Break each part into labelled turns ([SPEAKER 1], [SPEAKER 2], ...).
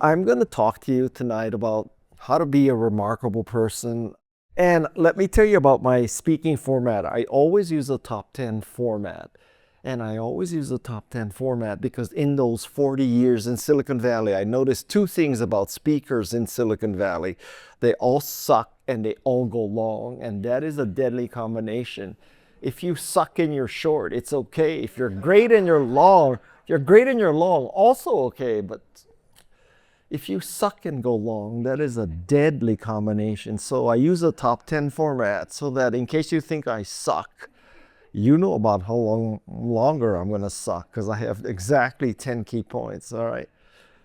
[SPEAKER 1] I'm going to talk to you tonight about how to be a remarkable person. And let me tell you about my speaking format. I always use a top 10 format. And I always use a top 10 format because in those 40 years in Silicon Valley, I noticed two things about speakers in Silicon Valley. They all suck and they all go long. And that is a deadly combination. If you suck and you're short, it's okay. If you're great and you're long, also okay. But if you suck and go long, that is a deadly combination. So I use a top 10 format so that in case you think I suck, you know about how longer I'm going to suck because I have exactly 10 key points. All right.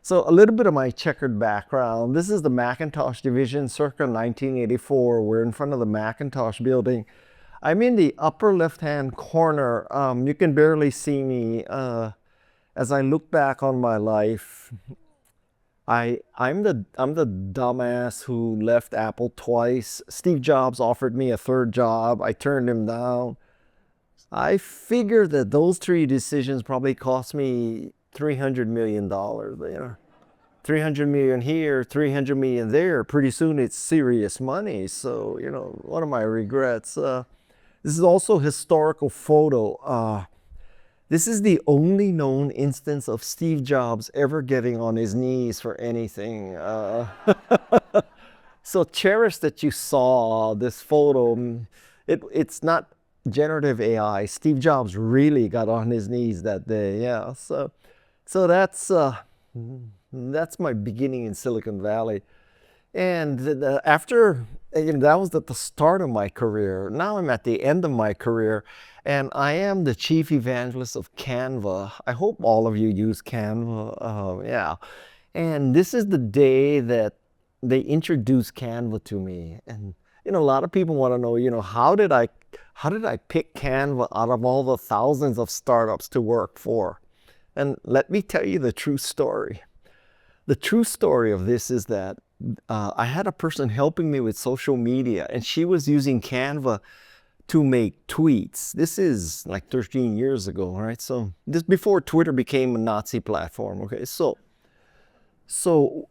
[SPEAKER 1] So a little bit of my checkered background. This is the Macintosh division circa 1984. We're in front of the Macintosh building. I'm in the upper left-hand corner. You can barely see me. As I look back on my life, I'm the dumbass who left Apple twice. Steve Jobs offered me a third job. I turned him down. I figured that those three decisions probably cost me $300 million. You know, 300 million here, 300 million there. Pretty soon it's serious money. So, you know, one of my regrets. This is also a historical photo. This is the only known instance of Steve Jobs ever getting on his knees for anything. So cherish that you saw this photo. It's not generative AI. Steve Jobs really got on his knees that day. Yeah. So that's my beginning in Silicon Valley. And after, you know, that was at the start of my career. Now I'm at the end of my career, and I am the chief evangelist of Canva. I hope all of you use Canva. Yeah. And this is the day that they introduced Canva to me. And, you know, a lot of people want to know, you know, how did I pick Canva out of all the thousands of startups to work for? And let me tell you the true story. The true story of this is that I had a person helping me with social media, and she was using Canva to make tweets. This is like 13 years ago, right? So this before Twitter became a Nazi platform, okay? So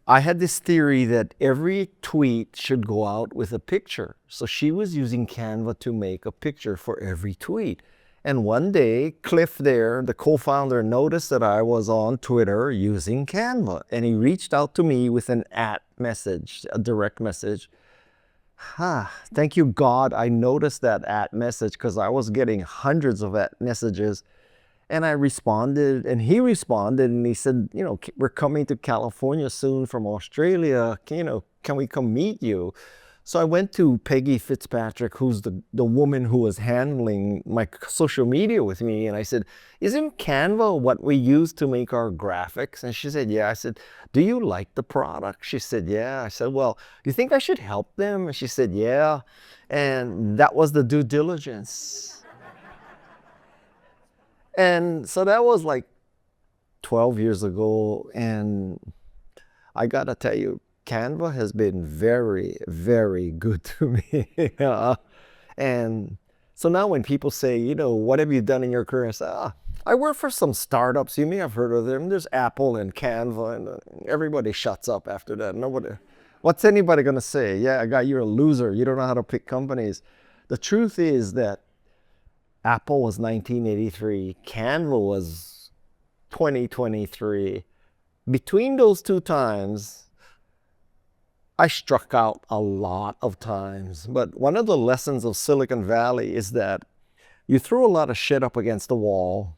[SPEAKER 1] I had this theory that every tweet should go out with a picture. So she was using Canva to make a picture for every tweet. And one day, Cliff there, the co-founder, noticed that I was on Twitter using Canva. And he reached out to me with an @message, a direct message. Thank you, God, I noticed that @message because I was getting hundreds of @messages. And I responded, and he responded, and he said, you know, we're coming to California soon from Australia. You know, can we come meet you? So I went to Peggy Fitzpatrick, who's the woman who was handling my social media with me. And I said, isn't Canva what we use to make our graphics? And she said, yeah. I said, do you like the product? She said, yeah. I said, well, you think I should help them? And she said, yeah. And that was the due diligence. And so that was like 12 years ago. And I got to tell you, Canva has been very, very good to me. And so now when people say, you know, what have you done in your career? I say, I work for some startups. You may have heard of them. There's Apple and Canva, and everybody shuts up after that. What's anybody going to say? Yeah, guy, you're a loser. You don't know how to pick companies. The truth is that Apple was 1983. Canva was 2023. Between those two times, I struck out a lot of times. But one of the lessons of Silicon Valley is that you throw a lot of shit up against the wall.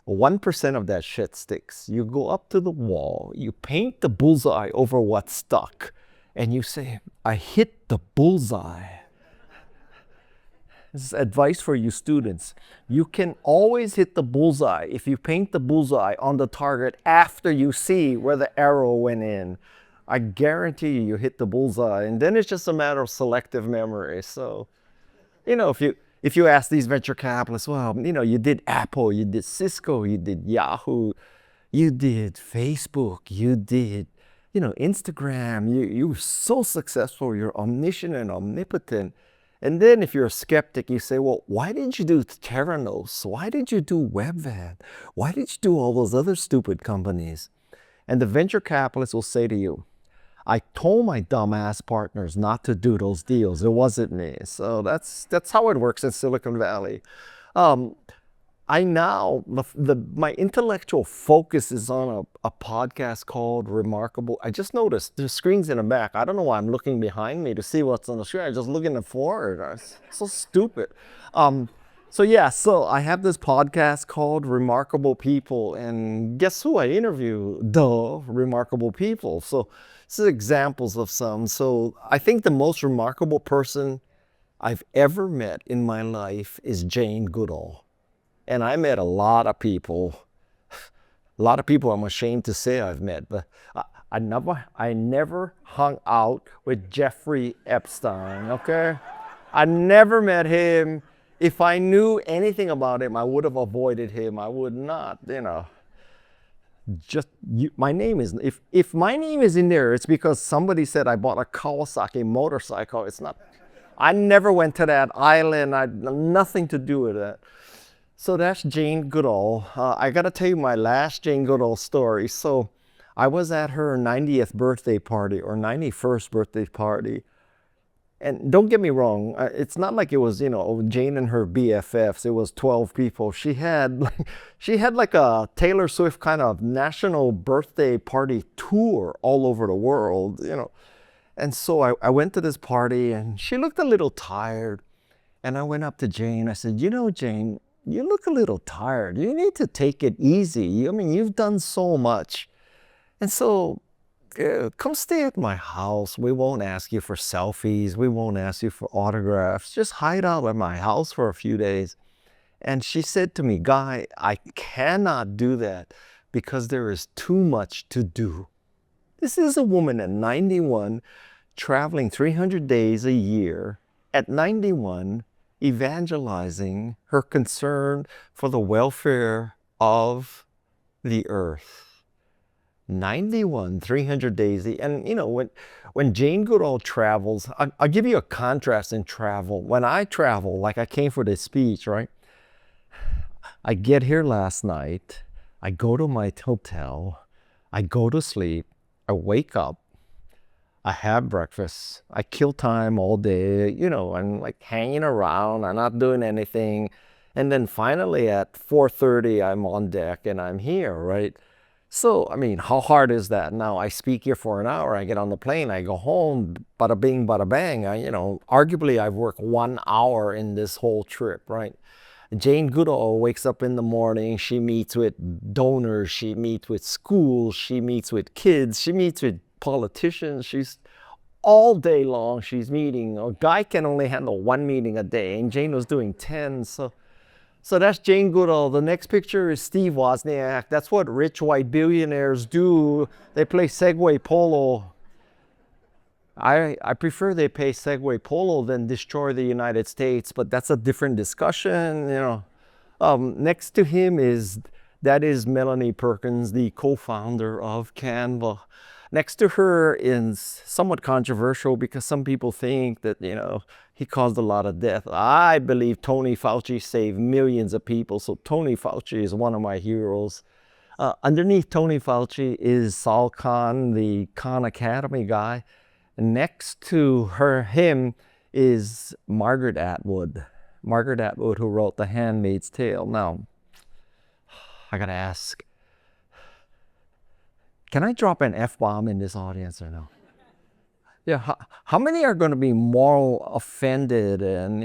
[SPEAKER 1] 1% of that shit sticks. You go up to the wall, you paint the bullseye over what stuck, and you say, I hit the bullseye. This is advice for you students. You can always hit the bullseye if you paint the bullseye on the target after you see where the arrow went in. I guarantee you hit the bullseye, and then it's just a matter of selective memory. So, you know, if you ask these venture capitalists, well, you know, you did Apple, you did Cisco, you did Yahoo, you did Facebook, you did, you know, Instagram. You were so successful. You're omniscient and omnipotent. And then if you're a skeptic, you say, well, why didn't you do Theranos? Why did you do WebVan? Why did you do all those other stupid companies? And the venture capitalist will say to you, I told my dumbass partners not to do those deals. It wasn't me. So that's how it works in Silicon Valley. I now, my intellectual focus is on a podcast called Remarkable. I just noticed the screen's in the back. I don't know why I'm looking behind me to see what's on the screen. I'm just looking forward. It's so stupid. So I have this podcast called Remarkable People, and guess who I interview? Duh, remarkable people. So this is examples of some. So I think the most remarkable person I've ever met in my life is Jane Goodall. And I met a lot of people I'm ashamed to say I've met, but I never hung out with Jeffrey Epstein, okay? I never met him. If I knew anything about him, I would have avoided him. I would not, my name is, if my name is in there, it's because somebody said I bought a Kawasaki motorcycle. It's not, I never went to that island. I had nothing to do with it. So that's Jane Goodall. I got to tell you my last Jane Goodall story. So I was at her 90th birthday party or 91st birthday party. And don't get me wrong, it's not like it was, Jane and her BFFs. It was 12 people. She had like a Taylor Swift kind of national birthday party tour all over the world, And so I went to this party and she looked a little tired. And I went up to Jane. I said, Jane, you look a little tired. You need to take it easy. I mean, you've done so much. And so come stay at my house. We won't ask you for selfies. We won't ask you for autographs. Just hide out at my house for a few days. And she said to me, Guy, I cannot do that because there is too much to do. This is a woman at 91, traveling 300 days a year, at 91, evangelizing her concern for the welfare of the earth. 91, 300 days. And when Jane Goodall travels, I'll give you a contrast in travel. When I travel, like I came for this speech, right? I get here last night, I go to my hotel, I go to sleep, I wake up, I have breakfast, I kill time all day, I'm like hanging around, I'm not doing anything. And then finally at 4:30, I'm on deck and I'm here, right? So, I mean, how hard is that? Now I speak here for an hour, I get on the plane, I go home, bada bing, bada bang. Arguably I've worked 1 hour in this whole trip, right? Jane Goodall wakes up in the morning, she meets with donors, she meets with schools, she meets with kids, she meets with politicians. She's all day long, she's meeting. A guy can only handle 1 meeting a day, and Jane was doing 10. So that's Jane Goodall. The next picture is Steve Wozniak. That's what rich white billionaires do. They play Segway Polo. I prefer they play Segway Polo than destroy the United States, but that's a different discussion, Next to him is Melanie Perkins, the co-founder of Canva. Next to her is somewhat controversial because some people think that, he caused a lot of death. I believe Tony Fauci saved millions of people, so Tony Fauci is one of my heroes. Underneath Tony Fauci is Sal Khan, the Khan Academy guy. Next to him is Margaret Atwood. Margaret Atwood, who wrote The Handmaid's Tale. Now, I gotta ask, can I drop an F-bomb in this audience or no? Yeah, how many are going to be moral offended and,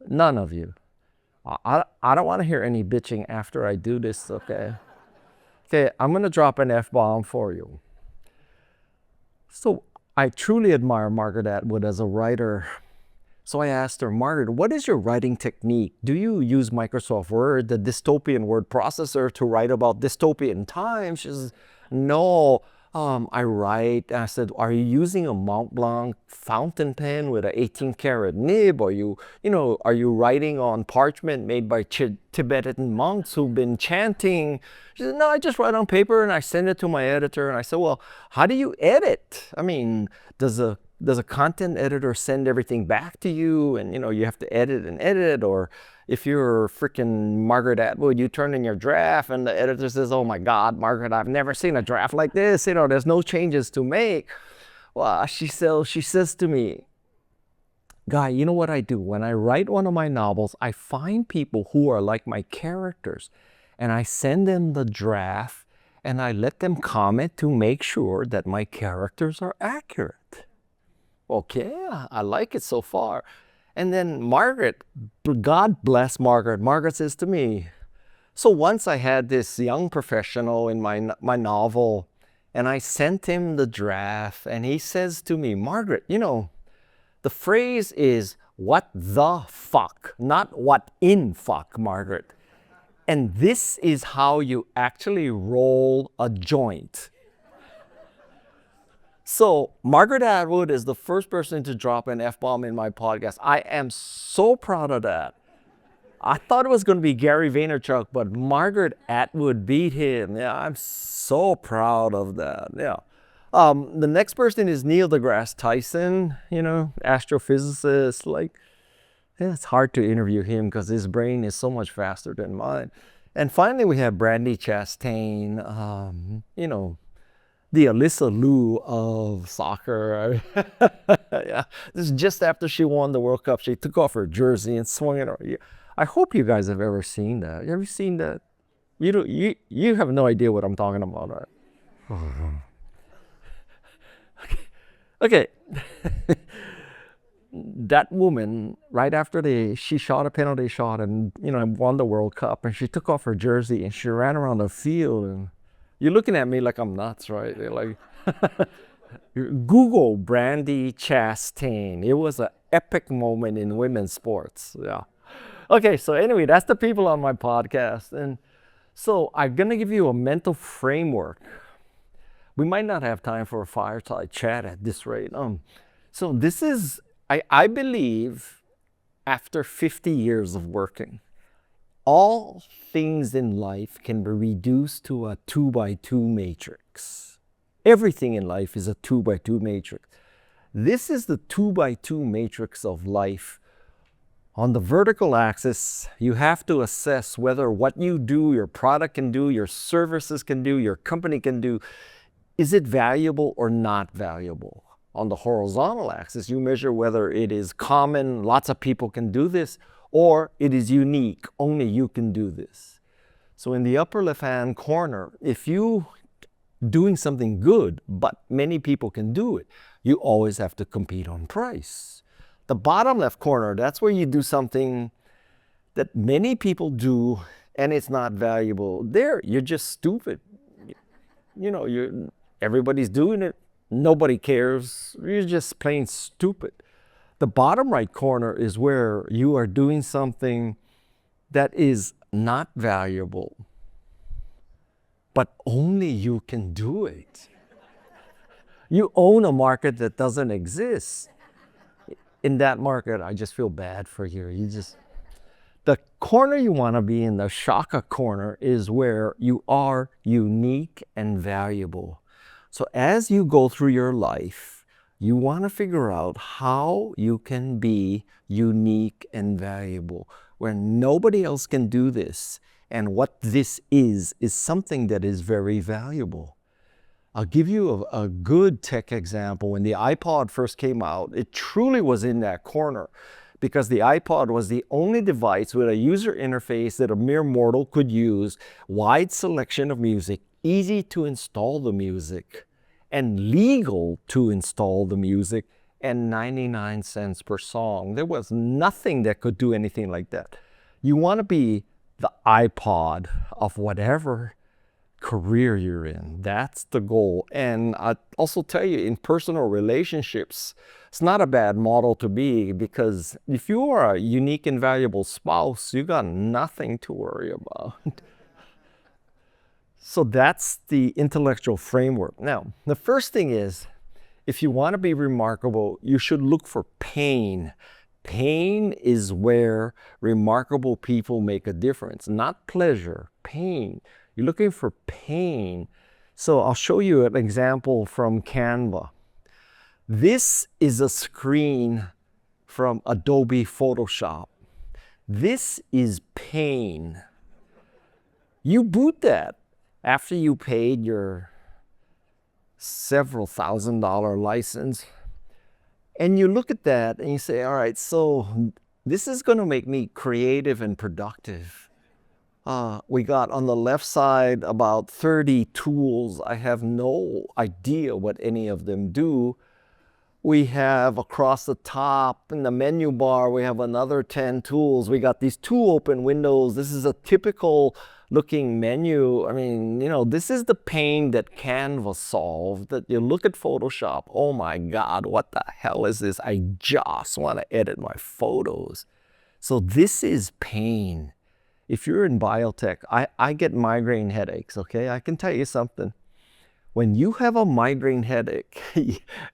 [SPEAKER 1] none of you? I don't want to hear any bitching after I do this, okay? Okay, I'm going to drop an F-bomb for you. So I truly admire Margaret Atwood as a writer. So I asked her, Margaret, what is your writing technique? Do you use Microsoft Word, the dystopian word processor, to write about dystopian times? She says, no, I write. I said, are you using a Mont Blanc fountain pen with an 18-karat nib? Are you writing on parchment made by Tibetan monks who've been chanting? She said, no, I just write on paper and I send it to my editor. And I said, well, how do you edit? I mean, does a content editor send everything back to you and you have to edit and edit, or if you're freaking Margaret Atwood, you turn in your draft and the editor says, oh my God, Margaret, I've never seen a draft like this. There's no changes to make. Well, she says to me, Guy, you know what I do? When I write one of my novels, I find people who are like my characters and I send them the draft and I let them comment to make sure that my characters are accurate. Okay, I like it so far. And then Margaret, God bless Margaret, Margaret says to me, so once I had this young professional in my novel and I sent him the draft and he says to me, Margaret, the phrase is, what the fuck, not what in fuck, Margaret. And this is how you actually roll a joint. So Margaret Atwood is the first person to drop an F-bomb in my podcast. I am so proud of that. I thought it was going to be Gary Vaynerchuk, but Margaret Atwood beat him. Yeah, I'm so proud of that. Yeah. The next person is Neil deGrasse Tyson, astrophysicist. It's hard to interview him because his brain is so much faster than mine. And finally, we have Brandi Chastain, the Alyssa Liu of soccer. Yeah, this is just after she won the World Cup. She took off her jersey and swung it around. I hope you guys have ever seen that. Have you seen that? You have no idea what I'm talking about, right? Okay. That woman, right after she shot a penalty shot and won the World Cup, and she took off her jersey and she ran around the field, and you're looking at me like I'm nuts, right? They're like, Google Brandi Chastain. It was an epic moment in women's sports. Yeah. Okay, so anyway, that's the people on my podcast. And so I'm going to give you a mental framework. We might not have time for a fireside chat at this rate. So this is, I believe, after 50 years of working, all things in life can be reduced to a 2x2 matrix. Everything in life is a 2x2 matrix. This is the 2x2 matrix of life. On the vertical axis, you have to assess whether what you do, your product can do, your services can do, your company can do, is it valuable or not valuable? On the horizontal axis, you measure whether it is common, lots of people can do this, or it is unique, only you can do this. So in the upper left-hand corner, if you doing something good, but many people can do it, you always have to compete on price. The bottom left corner, that's where you do something that many people do and it's not valuable. There, you're just stupid. Everybody's doing it. Nobody cares. You're just plain stupid. The bottom right corner is where you are doing something that is not valuable, but only you can do it. You own a market that doesn't exist. In that market, I just feel bad for you. The corner you want to be in, the shaka corner, is where you are unique and valuable. So as you go through your life, you want to figure out how you can be unique and valuable, where nobody else can do this. And what this is something that is very valuable. I'll give you a good tech example. When the iPod first came out, it truly was in that corner because the iPod was the only device with a user interface that a mere mortal could use, wide selection of music, easy to install the music, and legal to install the music, and 99 cents per song. There was nothing that could do anything like that. You want to be the iPod of whatever career you're in. That's the goal. And I also tell you, in personal relationships, it's not a bad model to be, because if you are a unique and valuable spouse, you got nothing to worry about. So that's the intellectual framework. Now, the first thing is, if you want to be remarkable, you should look for pain. Pain is where remarkable people make a difference, not pleasure, pain. You're looking for pain. So I'll show you an example from Canva. This is a screen from Adobe Photoshop. This is pain. You boot that after you paid your several $1,000 license, and you look at that and you say, all right, so this is going to make me creative and productive. We got on the left side about 30 tools. I have no idea what any of them do. We have across the top in the menu bar, we have another 10 tools. We got these 2 open windows. This is a typical looking menu. I mean, this is the pain that Canva solved. That you look at Photoshop, oh my God, what the hell is this? I just want to edit my photos. So this is pain. If you're in biotech, I get migraine headaches, okay? I can tell you something. When you have a migraine headache,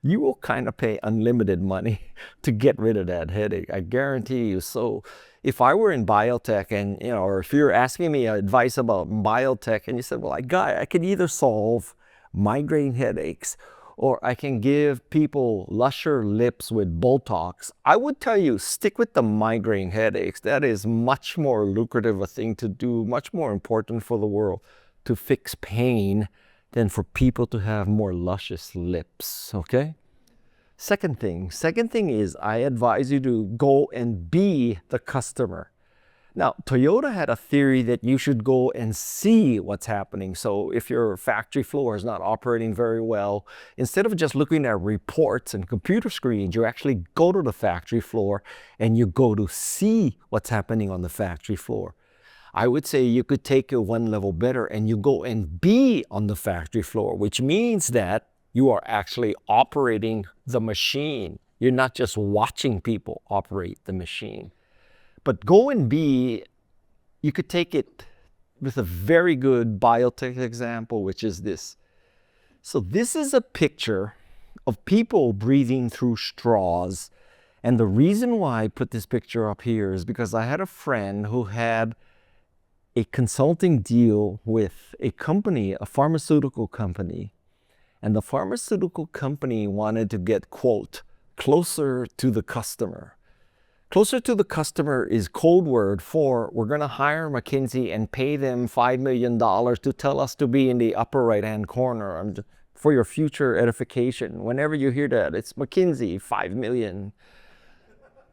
[SPEAKER 1] you will kind of pay unlimited money to get rid of that headache. I guarantee you. So if I were in biotech and, or if you're asking me advice about biotech and you said, well, Guy, I can either solve migraine headaches or I can give people lusher lips with Botox, I would tell you, stick with the migraine headaches. That is much more lucrative a thing to do, much more important for the world to fix pain than for people to have more luscious lips, okay? Second thing is I advise you to go and be the customer. Now, Toyota had a theory that you should go and see what's happening. So if your factory floor is not operating very well, instead of just looking at reports and computer screens, you actually go to the factory floor and you go to see what's happening on the factory floor. I would say you could take it one level better and you go and be on the factory floor, which means that you are actually operating the machine. You're not just watching people operate the machine. But go and be, you could take it with a very good biotech example, which is this. So this is a picture of people breathing through straws. And the reason why I put this picture up here is because I had a friend who had a consulting deal with a company, a pharmaceutical company. And the pharmaceutical company wanted to get, quote, closer to the customer. Closer to the customer is code word for we're going to hire McKinsey and pay them $5 million to tell us to be in the upper right-hand corner for your future edification. Whenever you hear that, it's McKinsey, $5 million.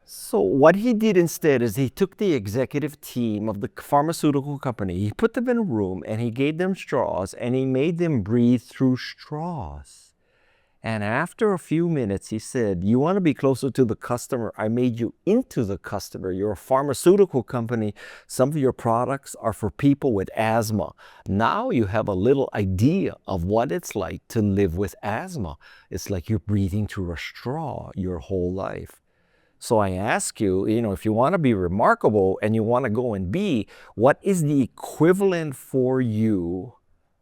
[SPEAKER 1] So what he did instead is he took the executive team of the pharmaceutical company, he put them in a room and he gave them straws and he made them breathe through straws. And after a few minutes, he said, you want to be closer to the customer? I made you into the customer. You're a pharmaceutical company. Some of your products are for people with asthma. Now you have a little idea of what it's like to live with asthma. It's like you're breathing through a straw your whole life. So I ask you, if you want to be remarkable and you want to go and be, what is the equivalent for you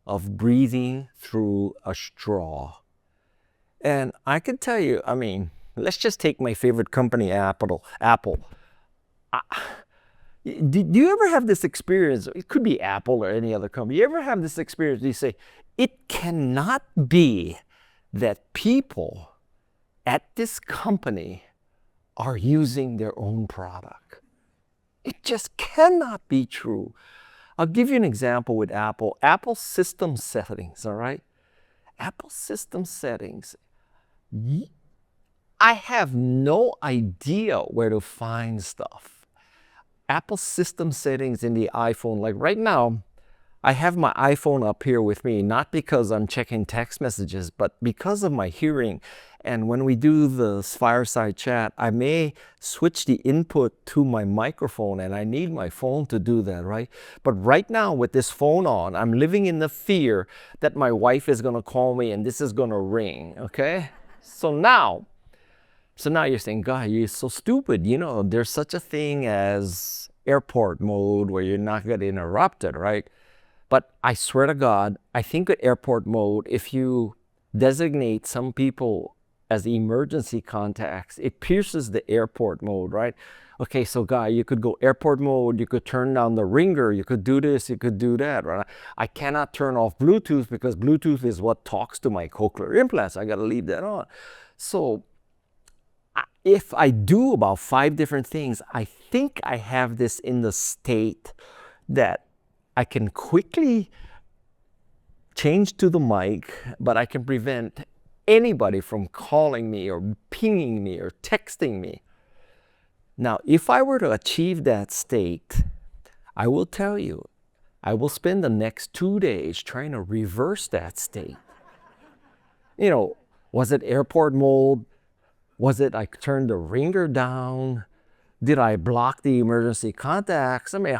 [SPEAKER 1] of breathing through a straw? And I can tell you, let's just take my favorite company, Apple. Do you ever have this experience? It could be Apple or any other company. You ever have this experience where you say, it cannot be that people at this company are using their own product. It just cannot be true. I'll give you an example with Apple. Apple system settings, all right? Apple system settings. I have no idea where to find stuff. Apple system settings in the iPhone, like right now, I have my iPhone up here with me, not because I'm checking text messages, but because of my hearing. And when we do the fireside chat, I may switch the input to my microphone, and I need my phone to do that, right? But right now with this phone on, I'm living in the fear that my wife is going to call me and this is going to ring, okay? So now you're saying, Guy, you're so stupid. There's such a thing as airport mode where you're not going to get interrupted, right? But I swear to God, I think with airport mode, if you designate some people as emergency contacts, it pierces the airport mode, right? Okay, so Guy, you could go airport mode, you could turn down the ringer, you could do this, you could do that, right? I cannot turn off Bluetooth because Bluetooth is what talks to my cochlear implants. I got to leave that on. So if I do about 5 different things, I think I have this in the state that I can quickly change to the mic, but I can prevent anybody from calling me or pinging me or texting me. Now, if I were to achieve that state, I will tell you, I will spend the next 2 days trying to reverse that state. Was it airport mode? Was it I turned the ringer down? Did I block the emergency contacts? I mean,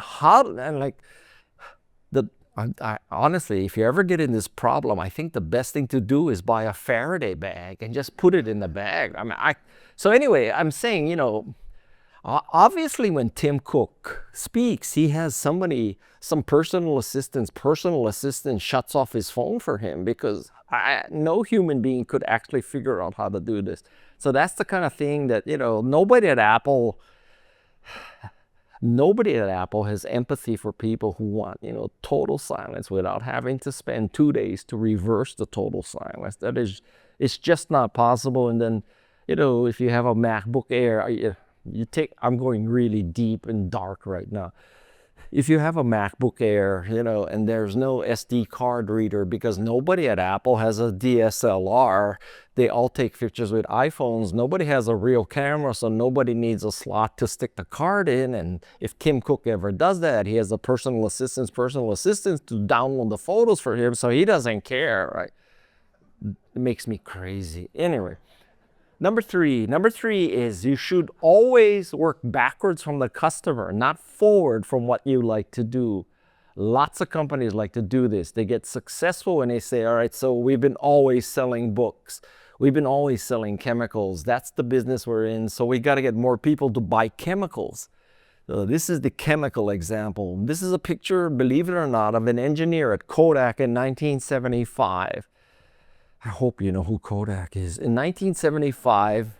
[SPEAKER 1] honestly, if you ever get in this problem, I think the best thing to do is buy a Faraday bag and just put it in the bag. So anyway, I'm saying, obviously when Tim Cook speaks, he has some personal assistant shuts off his phone for him because no human being could actually figure out how to do this. So that's the kind of thing that, nobody at Apple has empathy for people who want, total silence without having to spend 2 days to reverse the total silence. It's just not possible. And then, if you have a MacBook Air, I'm going really deep and dark right now. If you have a MacBook Air, and there's no SD card reader because nobody at Apple has a DSLR, they all take pictures with iPhones. Nobody has a real camera, so nobody needs a slot to stick the card in. And if Tim Cook ever does that, he has a personal assistant to download the photos for him, so he doesn't care, right? It makes me crazy. Anyway. Number three is you should always work backwards from the customer, not forward from what you like to do. Lots of companies like to do this. They get successful and they say, all right, so we've been always selling books. We've been always selling chemicals. That's the business we're in. So we got to get more people to buy chemicals. So this is the chemical example. This is a picture, believe it or not, of an engineer at Kodak in 1975. I hope you know who Kodak is. In 1975,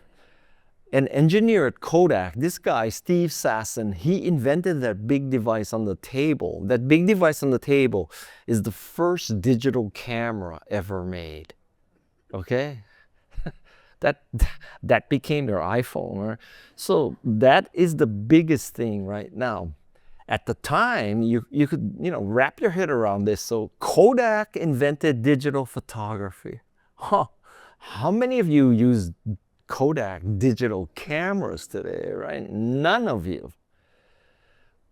[SPEAKER 1] an engineer at Kodak, this guy, Steve Sasson, he invented that big device on the table. That big device on the table is the first digital camera ever made. Okay? That became their iPhone. Right? So that is the biggest thing right now. At the time, you could wrap your head around this. So Kodak invented digital photography. How many of you use Kodak digital cameras today, right? None of you.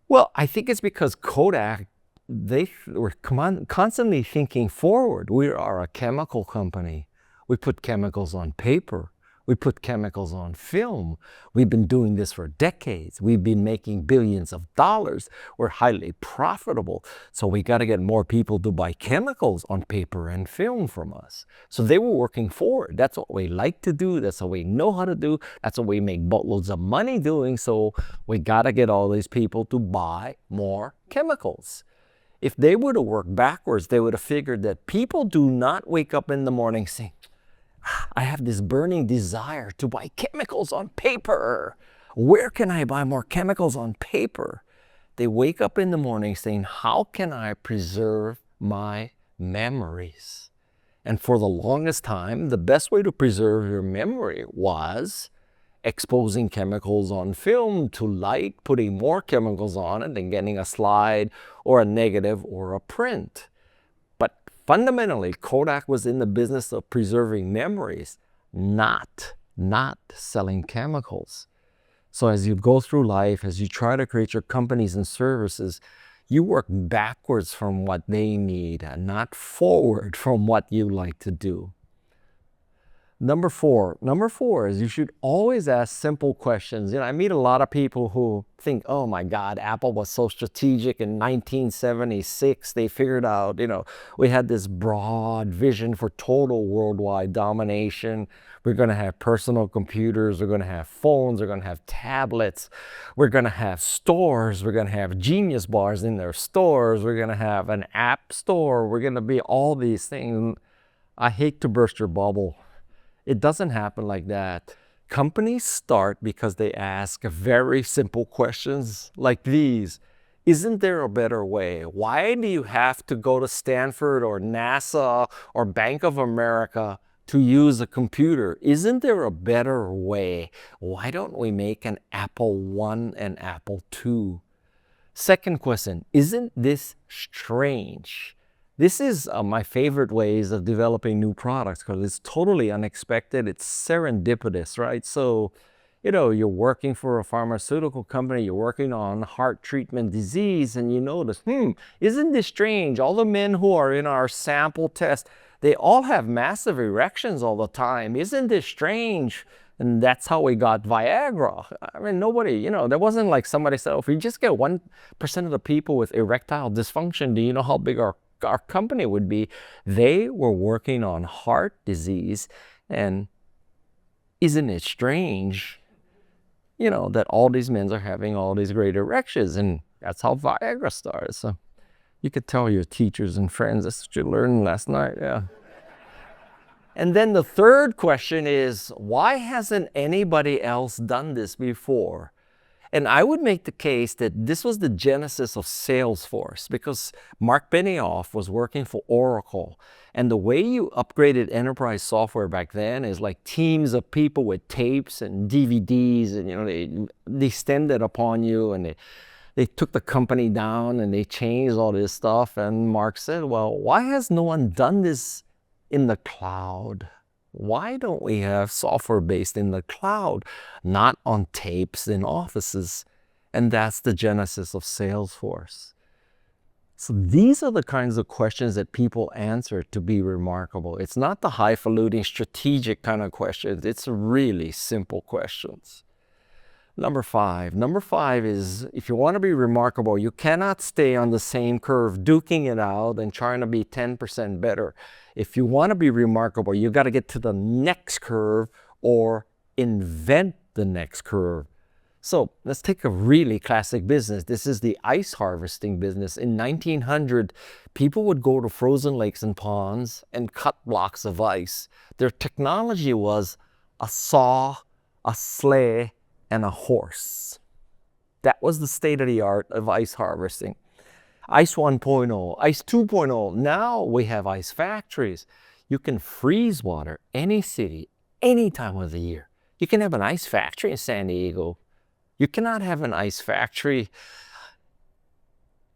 [SPEAKER 1] Well, I think it's because Kodak, they were constantly thinking forward. We are a chemical company. We put chemicals on paper. We put chemicals on film. We've been doing this for decades. We've been making billions of dollars. We're highly profitable. So we got to get more people to buy chemicals on paper and film from us. So they were working forward. That's what we like to do. That's what we know how to do. That's what we make boatloads of money doing. So we got to get all these people to buy more chemicals. If they would have worked backwards, they would have figured that people do not wake up in the morning saying, I have this burning desire to buy chemicals on paper. Where can I buy more chemicals on paper? They wake up in the morning saying, how can I preserve my memories? And for the longest time, the best way to preserve your memory was exposing chemicals on film to light, putting more chemicals on it, and getting a slide or a negative or a print. Fundamentally, Kodak was in the business of preserving memories, not selling chemicals. So as you go through life, as you try to create your companies and services, you work backwards from what they need and not forward from what you like to do. Number four is you should always ask simple questions. I meet a lot of people who think, oh my God, Apple was so strategic in 1976. They figured out, we had this broad vision for total worldwide domination. We're going to have personal computers. We're going to have phones. We're going to have tablets. We're going to have stores. We're going to have Genius bars in their stores. We're going to have an app store. We're going to be all these things. I hate to burst your bubble. It doesn't happen like that. Companies start because they ask very simple questions like these. Isn't there a better way? Why do you have to go to Stanford or NASA or Bank of America to use a computer. Isn't there a better way? Why don't we make an Apple I and Apple II? Second question, isn't this strange? This is my favorite ways of developing new products because it's totally unexpected. It's serendipitous, right? So, you're working for a pharmaceutical company, you're working on heart treatment disease, and you notice, isn't this strange? All the men who are in our sample test, they all have massive erections all the time. Isn't this strange? And that's how we got Viagra. I mean, nobody, there wasn't like somebody said, if we just get 1% of the people with erectile dysfunction, do you know how big our company would be? They were working on heart disease. And isn't it strange, that all these men are having all these great erections? And that's how Viagra started. So you could tell your teachers and friends, that's what you learned last night. Yeah. And then the third question is, why hasn't anybody else done this before? And I would make the case that this was the genesis of Salesforce, because Mark Benioff was working for Oracle. And the way you upgraded enterprise software back then is like teams of people with tapes and DVDs, and they descended upon you, and they took the company down and they changed all this stuff. And Mark said, well, why has no one done this in the cloud? Why don't we have software based in the cloud, not on tapes in offices? And that's the genesis of Salesforce. So these are the kinds of questions that people answer to be remarkable. It's not the highfalutin strategic kind of questions. It's really simple questions. Number five is, if you want to be remarkable, you cannot stay on the same curve, duking it out and trying to be 10% better. If you want to be remarkable, you got to get to the next curve or invent the next curve. So let's take a really classic business. This is the ice harvesting business. In 1900, people would go to frozen lakes and ponds and cut blocks of ice. Their technology was a saw, a sleigh, and a horse. That was the state of the art of ice harvesting. Ice 1.0, Ice 2.0. Now we have ice factories. You can freeze water any city, any time of the year. You can have an ice factory in San Diego. You cannot have an ice factory,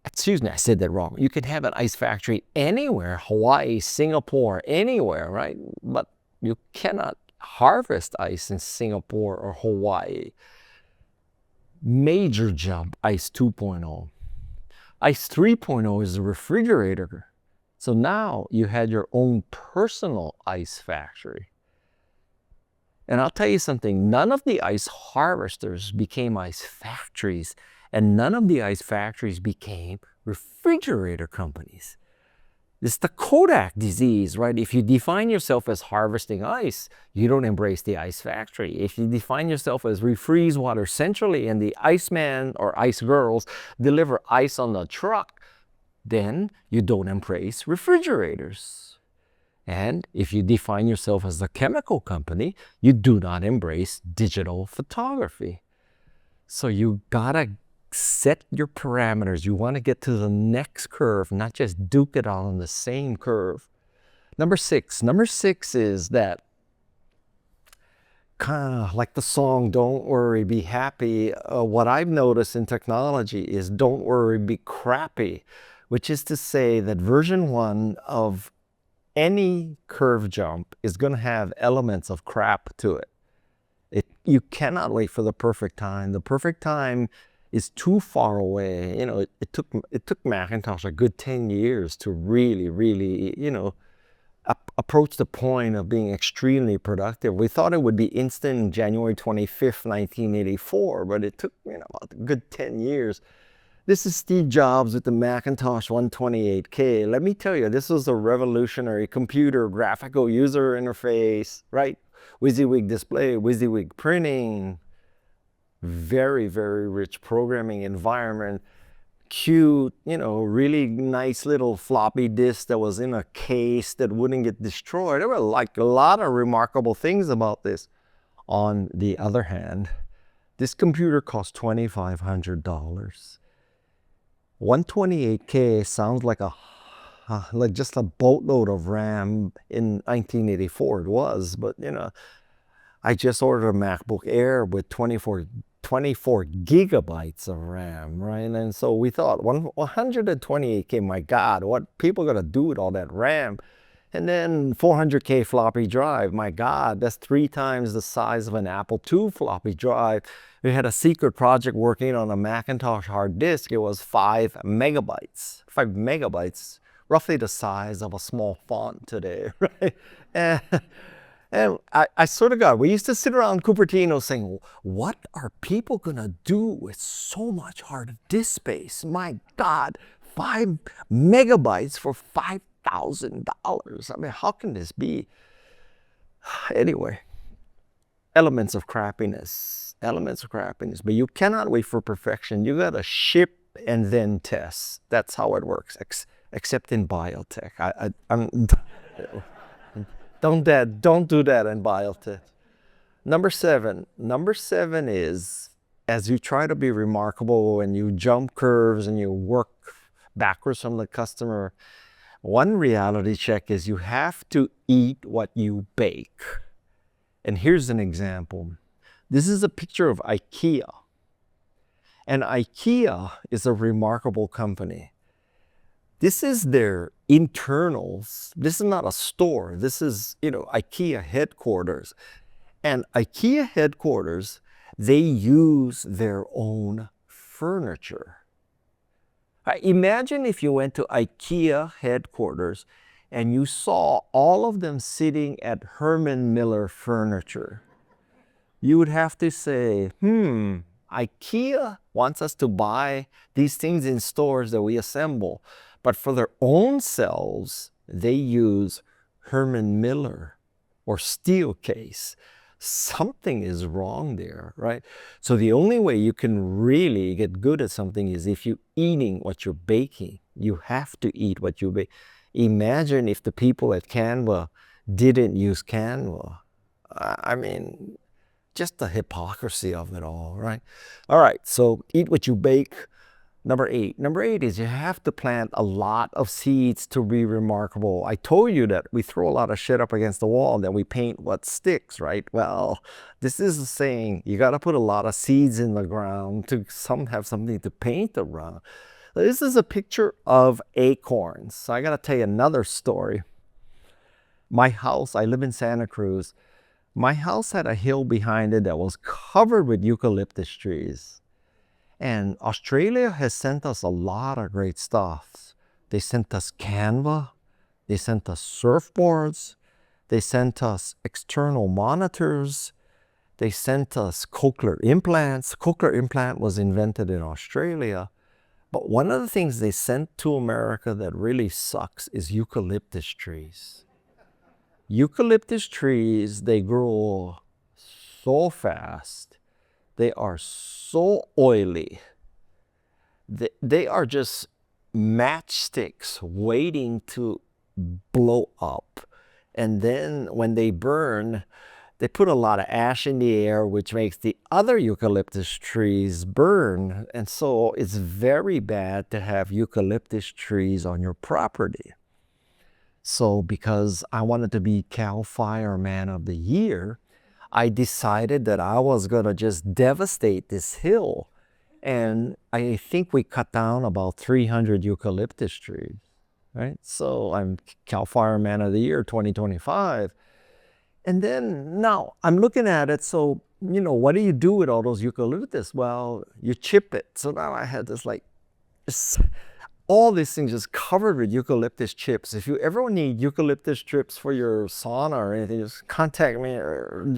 [SPEAKER 1] excuse me, I said that wrong. You can have an ice factory anywhere, Hawaii, Singapore, anywhere, right? But you cannot harvest ice in Singapore or Hawaii. Major jump, Ice 2.0. Ice 3.0 is a refrigerator. So now you had your own personal ice factory. And I'll tell you something, none of the ice harvesters became ice factories, and none of the ice factories became refrigerator companies. It's the Kodak disease, right? If you define yourself as harvesting ice, you don't embrace the ice factory. If you define yourself as refreeze water centrally and the Iceman or Ice Girls deliver ice on the truck, then you don't embrace refrigerators. And if you define yourself as a chemical company, you do not embrace digital photography. So you gotta set your parameters. You want to get to the next curve, not just duke it all on the same curve. Number six is that, kind of like the song Don't Worry, Be Happy. What I've noticed in technology is don't worry, be crappy, which is to say that version 1 of any curve jump is going to have elements of crap to it. You cannot wait for the perfect time. The perfect time is too far away. It took Macintosh a good 10 years to really, approach the point of being extremely productive. We thought it would be instant January 25th, 1984, but it took about a good 10 years. This is Steve Jobs with the Macintosh 128K. Let me tell you, this was a revolutionary computer graphical user interface, right? WYSIWYG display, WYSIWYG printing, very, very rich programming environment, cute, really nice little floppy disk that was in a case that wouldn't get destroyed. There were like a lot of remarkable things about this. On the other hand, this computer cost $2,500. 128K sounds like a like just a boatload of RAM in 1984 it was, but I just ordered a MacBook Air with 24 gigabytes of RAM, right? And so we thought 128K, my God, what people gonna do with all that RAM? And then 400K floppy drive, my God, that's 3 times the size of an Apple II floppy drive. We had a secret project working on a Macintosh hard disk. It was 5 megabytes. 5 megabytes, roughly the size of a small font today, right? And I swear to God, we used to sit around Cupertino saying, what are people going to do with so much hard disk space? My God, 5 megabytes for $5,000. I mean, how can this be? Anyway, elements of crappiness. Elements of crappiness. But you cannot wait for perfection. You got to ship and then test. That's how it works, except in biotech. Don't do that in biotech. Number seven is, as you try to be remarkable and you jump curves and you work backwards from the customer, one reality check is you have to eat what you bake. And here's an example. This is a picture of IKEA. And IKEA is a remarkable company. This is their internals. This is not a store. This is, IKEA headquarters. And IKEA headquarters, they use their own furniture. Imagine if you went to IKEA headquarters and you saw all of them sitting at Herman Miller Furniture. You would have to say, IKEA wants us to buy these things in stores that we assemble. But for their own selves, they use Herman Miller or Steelcase. Something is wrong there, right? So the only way you can really get good at something is if you're eating what you're baking. You have to eat what you bake. Imagine if the people at Canva didn't use Canva. I mean, just the hypocrisy of it all, right? All right, so eat what you bake. Number eight is you have to plant a lot of seeds to be remarkable. I told you that we throw a lot of shit up against the wall and then we paint what sticks, right? Well, this is the saying, you got to put a lot of seeds in the ground to have something to paint around. This is a picture of acorns. So I got to tell you another story. My house, I live in Santa Cruz. My house had a hill behind it that was covered with eucalyptus trees. And Australia has sent us a lot of great stuff. They sent us Canva. They sent us surfboards. They sent us external monitors. They sent us cochlear implants. Cochlear implant was invented in Australia. But one of the things they sent to America that really sucks is eucalyptus trees. Eucalyptus trees, they grow so fast. They are so oily. They are just matchsticks waiting to blow up. And then when they burn, they put a lot of ash in the air, which makes the other eucalyptus trees burn. And so it's very bad to have eucalyptus trees on your property. So because I wanted to be Cal Fire Man of the Year, I decided that I was going to just devastate this hill. And I think we cut down about 300 eucalyptus trees, right? So I'm Cal Fire Man of the Year 2025. And then now I'm looking at it. So, what do you do with all those eucalyptus? Well, you chip it. So now I had this all these things just covered with eucalyptus chips. If you ever need eucalyptus chips for your sauna or anything, just contact me or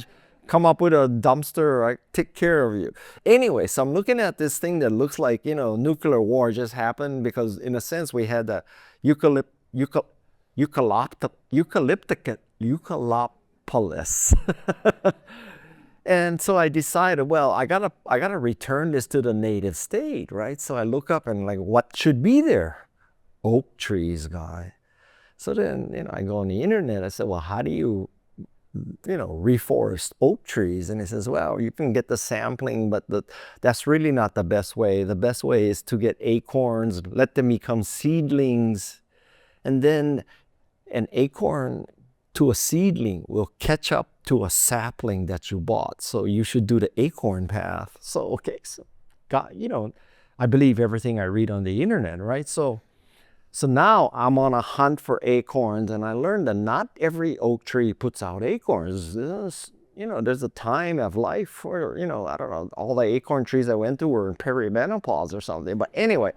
[SPEAKER 1] come up with a dumpster. I take care of you. Anyway, so I'm looking at this thing that looks like, nuclear war just happened because in a sense we had the eucalyptus. And so I decided, well, I gotta return this to the native state, right? So I look up and what should be there? Oak trees, Guy. So then, I go on the internet. I said, well, how do you, reforest oak trees? And it says, well, you can get the sampling, but that's really not the best way. The best way is to get acorns, let them become seedlings, And then an acorn to a seedling will catch up to a sapling that you bought. So you should do the acorn path. So, okay, so God, I believe everything I read on the internet, right? So now I'm on a hunt for acorns, and I learned that not every oak tree puts out acorns. There's a time of life where, I don't know, all the acorn trees I went to were in perimenopause or something. But anyway,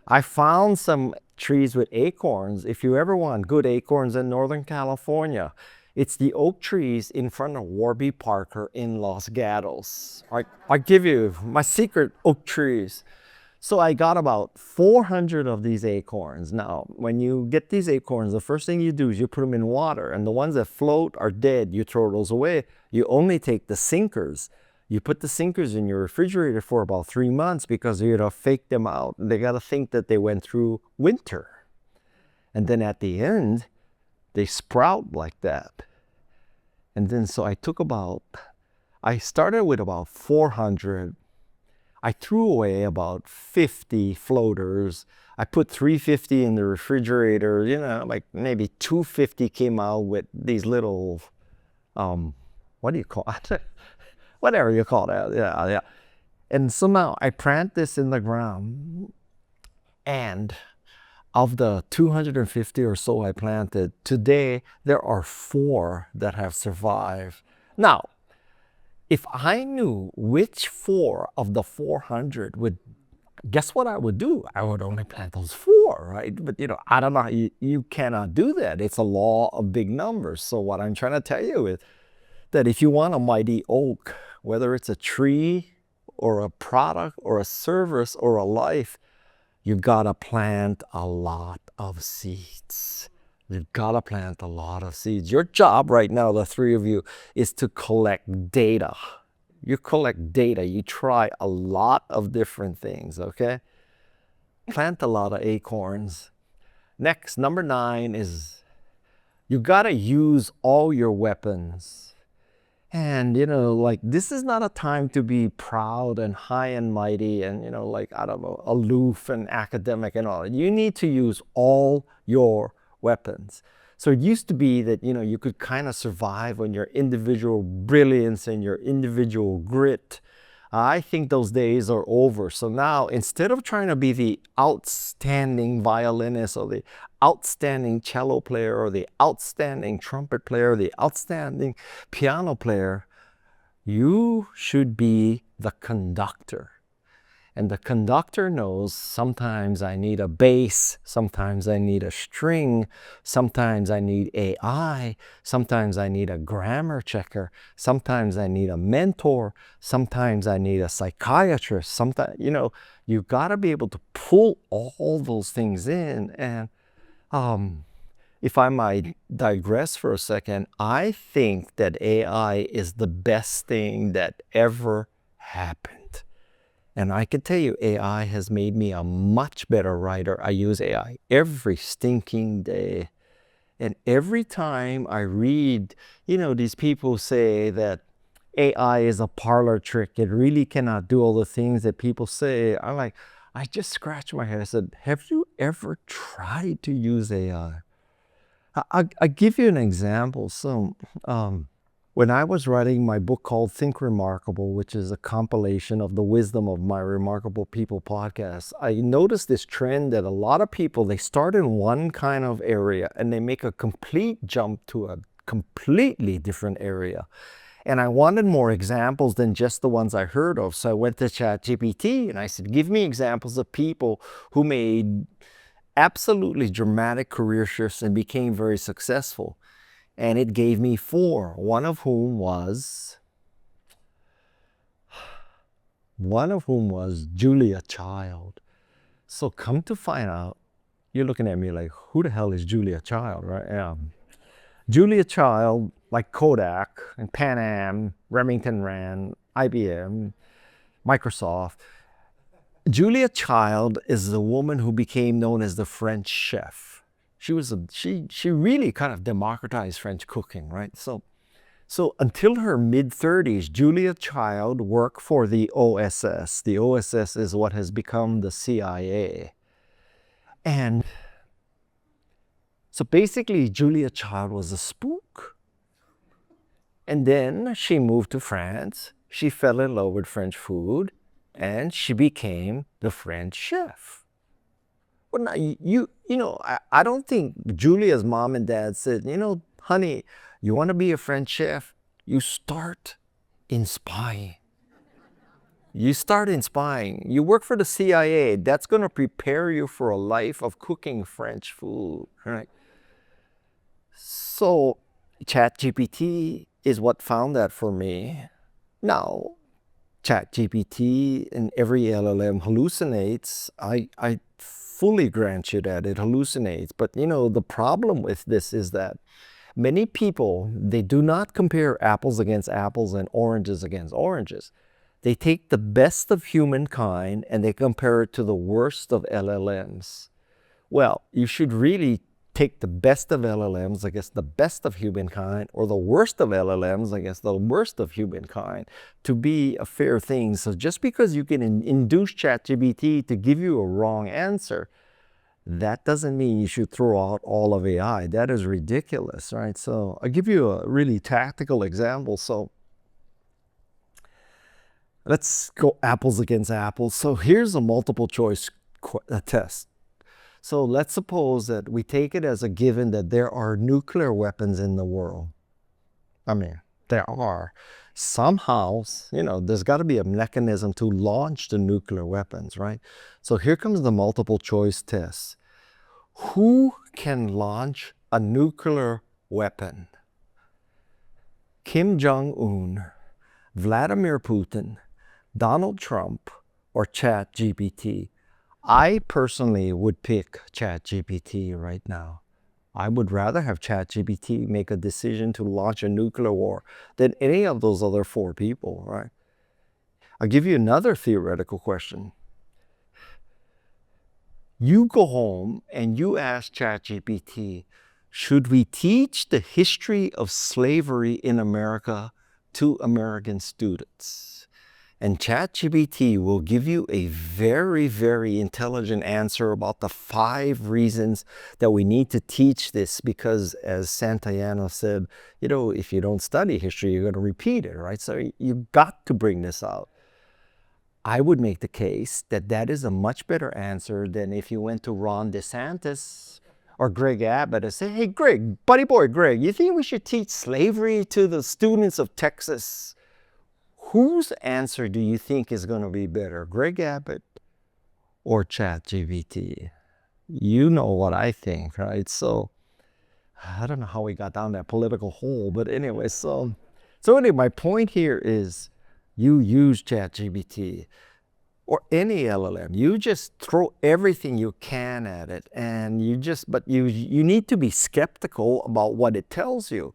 [SPEAKER 1] I found some trees with acorns. If you ever want good acorns in Northern California, it's the oak trees in front of Warby Parker in Los Gatos. I give you my secret oak trees. So I got about 400 of these acorns. Now, when you get these acorns, the first thing you do is you put them in water, and the ones that float are dead. You throw those away. You only take the sinkers. You put the sinkers in your refrigerator for about 3 months because you gotta fake them out. They gotta think that they went through winter. And then at the end, they sprout like that. And then so I started with about 400. I threw away about 50 floaters. I put 350 in the refrigerator, like maybe 250 came out with these little, what do you call it? Whatever you call that, yeah. And so now I plant this in the ground, and of the 250 or so I planted, today there are 4 that have survived. Now, if I knew which 4 of the 400 would, guess what I would do? I would only plant those 4, right? But I don't know, you cannot do that. It's a law of big numbers. So what I'm trying to tell you is that if you want a mighty oak, whether it's a tree or a product or a service or a life, you've got to plant a lot of seeds. You've got to plant a lot of seeds. Your job right now, the 3 of you, is to collect data. You collect data. You try a lot of different things, okay? Plant a lot of acorns. Next, number 9 is you got to use all your weapons. And, this is not a time to be proud and high and mighty and, I don't know, aloof and academic and all. You need to use all your weapons. So it used to be that, you could kind of survive on your individual brilliance and your individual grit. I think those days are over. So now, instead of trying to be the outstanding violinist or the outstanding cello player or the outstanding trumpet player or the outstanding piano player, you should be the conductor. And the conductor knows sometimes I need a bass, sometimes I need a string, sometimes I need AI, sometimes I need a grammar checker, sometimes I need a mentor, sometimes I need a psychiatrist, sometimes, you've got to be able to pull all those things in. And if I might digress for a second, I think that AI is the best thing that ever happened. And I can tell you, AI has made me a much better writer. I use AI every stinking day. And every time I read, these people say that AI is a parlor trick. It really cannot do all the things that people say. I just scratched my head. I said, have you ever tried to use AI? I'll give you an example. So, when I was writing my book called Think Remarkable, which is a compilation of the wisdom of my Remarkable People podcast, I noticed this trend that a lot of people, they start in one kind of area and they make a complete jump to a completely different area. And I wanted more examples than just the ones I heard of. So I went to ChatGPT and I said, give me examples of people who made absolutely dramatic career shifts and became very successful. And it gave me 4, one of whom was Julia Child. So come to find out, you're looking at me like, who the hell is Julia Child, right? Yeah. Julia Child, like Kodak and Pan Am, Remington Rand, IBM, Microsoft. Julia Child is the woman who became known as the French chef. She really kind of democratized French cooking, right? So until her mid-30s, Julia Child worked for the OSS. The OSS is what has become the CIA. And So basically, Julia Child was a spook. And then she moved to France. She fell in love with French food, and she became the French chef. Well, now I don't think Julia's mom and dad said, honey, you want to be a French chef? You start in spying. You start in spying. You work for the CIA. That's going to prepare you for a life of cooking French food, right? So ChatGPT is what found that for me. Now, ChatGPT and every LLM hallucinates. I fully grant you that it hallucinates. But the problem with this is that many people, they do not compare apples against apples and oranges against oranges. They take the best of humankind and they compare it to the worst of LLMs. Well, you should really take the best of LLMs against the best of humankind, or the worst of LLMs against the worst of humankind, to be a fair thing. So just because you can induce ChatGPT to give you a wrong answer, that doesn't mean you should throw out all of AI. That is ridiculous, right? So I'll give you a really tactical example. So let's go apples against apples. So here's a multiple choice test. So let's suppose that we take it as a given that there are nuclear weapons in the world. I mean, there are. Somehow, there's got to be a mechanism to launch the nuclear weapons, right? So here comes the multiple choice test. Who can launch a nuclear weapon? Kim Jong-un, Vladimir Putin, Donald Trump, or ChatGPT? I personally would pick ChatGPT right now. I would rather have ChatGPT make a decision to launch a nuclear war than any of those other four people, right? I'll give you another theoretical question. You go home and you ask ChatGPT, should we teach the history of slavery in America to American students? And ChatGPT will give you a very, very intelligent answer about the 5 reasons that we need to teach this, because as Santayana said, if you don't study history, you're going to repeat it, right? So you've got to bring this out. I would make the case that that is a much better answer than if you went to Ron DeSantis or Greg Abbott and say, hey, Greg, buddy boy Greg, you think we should teach slavery to the students of Texas? Whose answer do you think is going to be better, Greg Abbott or ChatGPT? You know what I think, right? So I don't know how we got down that political hole, but anyway, so anyway, my point here is you use ChatGPT or any LLM. You just throw everything you can at it, and but you need to be skeptical about what it tells you.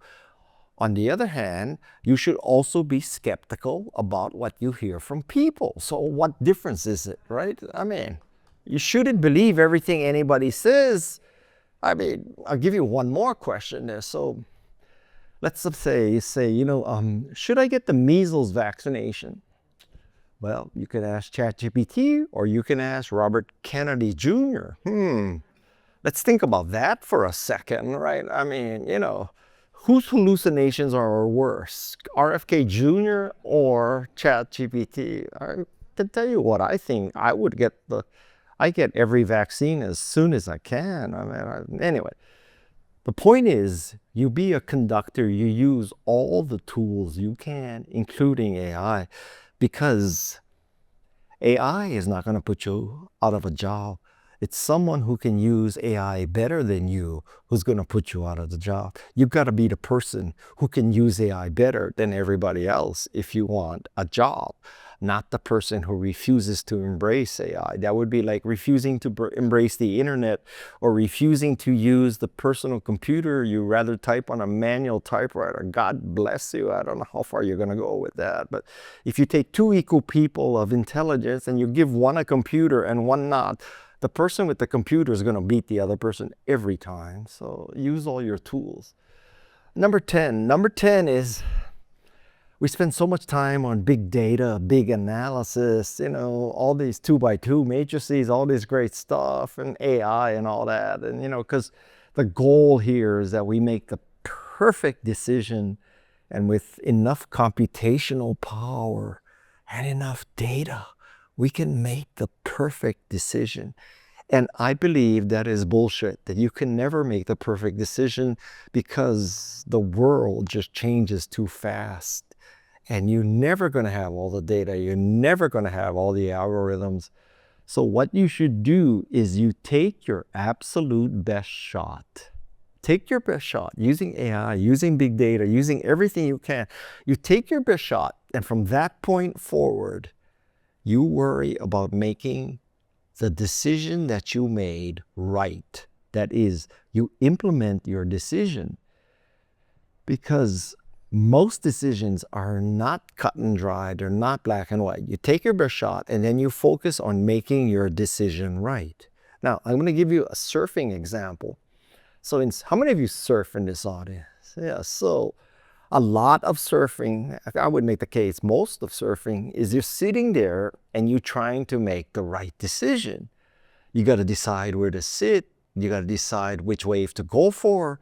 [SPEAKER 1] On the other hand, you should also be skeptical about what you hear from people. So what difference is it, right? I mean, you shouldn't believe everything anybody says. I mean, I'll give you one more question there. So let's say, should I get the measles vaccination? Well, you can ask ChatGPT or you can ask Robert Kennedy Jr. Let's think about that for a second, right? I mean, whose hallucinations are worse, RFK Jr. or ChatGPT? I can tell you what I think. I get every vaccine as soon as I can. Anyway, the point is, you be a conductor, you use all the tools you can, including AI, because AI is not going to put you out of a job. It's someone who can use AI better than you who's going to put you out of the job. You've got to be the person who can use AI better than everybody else if you want a job, not the person who refuses to embrace AI. That would be like refusing to embrace the internet or refusing to use the personal computer. You rather type on a manual typewriter. God bless you. I don't know how far you're going to go with that. But if you take 2 equal people of intelligence and you give one a computer and one not, the person with the computer is going to beat the other person every time. So use all your tools. Number 10 is, we spend so much time on big data, big analysis, all these 2x2 matrices, all this great stuff, and AI and all that. And, because The goal here is that we make the perfect decision, and with enough computational power and enough data, we can make the perfect decision. And I believe that is bullshit, that you can never make the perfect decision because the world just changes too fast. And you're never going to have all the data. You're never going to have all the algorithms. So what you should do is you take your absolute best shot. Take your best shot using AI, using big data, using everything you can. You take your best shot, and from that point forward, you worry about making the decision that you made right. That is, you implement your decision, because most decisions are not cut and dry. They're not black and white. You take your best shot and then you focus on making your decision right. Now, I'm going to give you a surfing example. So how many of you surf in this audience? Yeah, so a lot of surfing, I would make the case, most of surfing is you're sitting there and you're trying to make the right decision. You got to decide where to sit. You got to decide which wave to go for.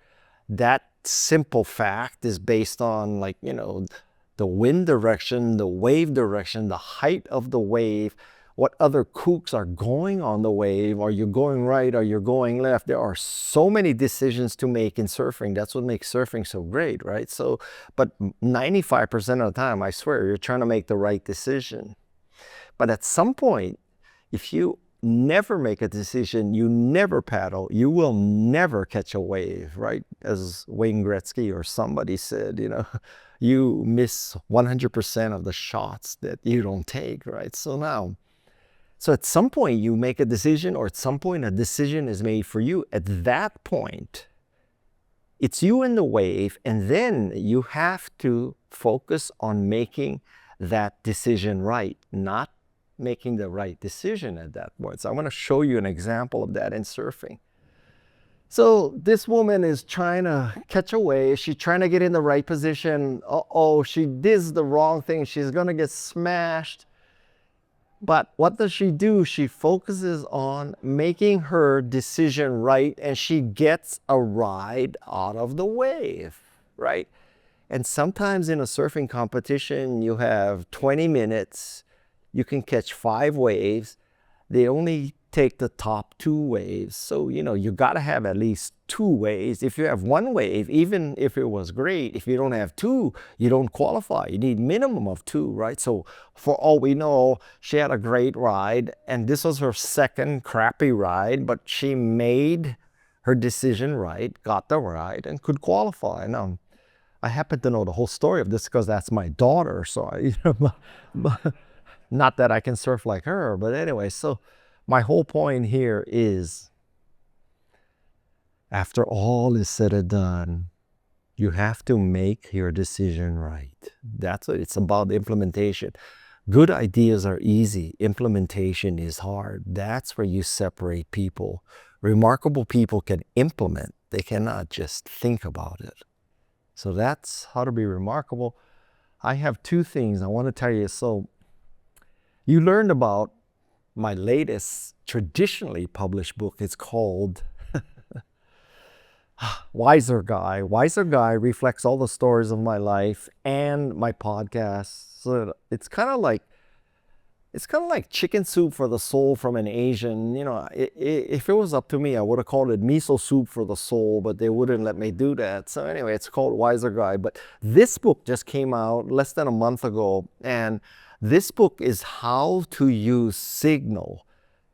[SPEAKER 1] That simple fact is based on, like, the wind direction, the wave direction, the height of the wave, what other kooks are going on the wave. Are you going right? Are you going left? There are so many decisions to make in surfing. That's what makes surfing so great, right? So, but 95% of the time, I swear, you're trying to make the right decision. But at some point, if you never make a decision, you never paddle, you will never catch a wave, right? As Wayne Gretzky or somebody said, you miss 100% of the shots that you don't take, right? So at some point you make a decision, or at some point a decision is made for you. At that point, it's you and the wave, and then you have to focus on making that decision right, not making the right decision at that point. So I want to show you an example of that in surfing. So this woman is trying to catch a wave. She's trying to get in the right position. Uh-oh, she did the wrong thing. She's going to get smashed. But what does she do? She focuses on making her decision right, and she gets a ride out of the wave, right? And sometimes in a surfing competition, you have 20 minutes. You can catch 5 waves. They only take the top 2 waves. So, you got to have at least 2 waves. If you have 1 wave, even if it was great, if you don't have 2, you don't qualify. You need minimum of 2, right? So for all we know, she had a great ride, and this was her second crappy ride, but she made her decision right, got the ride, and could qualify. Now, I happen to know the whole story of this because that's my daughter. So, not that I can surf like her, but anyway, so my whole point here is, after all is said and done, you have to make your decision right. That's what it's about, implementation. Good ideas are easy. Implementation is hard. That's where you separate people. Remarkable people can implement. They cannot just think about it. So that's how to be remarkable. I have 2 things I want to tell you. So you learned about my latest traditionally published book. It's called Wiser Guy. Wiser Guy reflects all the stories of my life and my podcast. So it's kind of like chicken soup for the soul from an Asian. If it was up to me, I would have called it miso soup for the soul, but they wouldn't let me do that. So anyway, it's called Wiser Guy. But this book just came out less than a month ago, and this book is how to use Signal.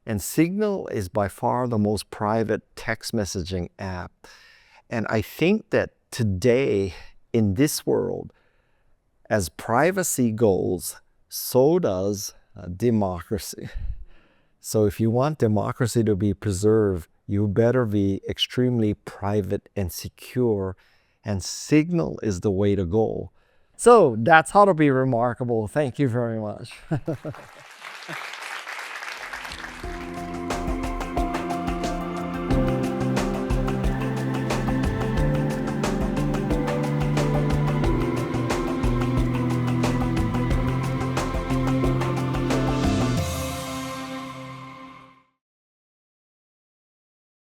[SPEAKER 1] And Signal is by far the most private text messaging app. And I think that today, in this world, as privacy goes, so does democracy. So if you want democracy to be preserved, you better be extremely private and secure. And Signal is the way to go. So that's how to be remarkable. Thank you very much.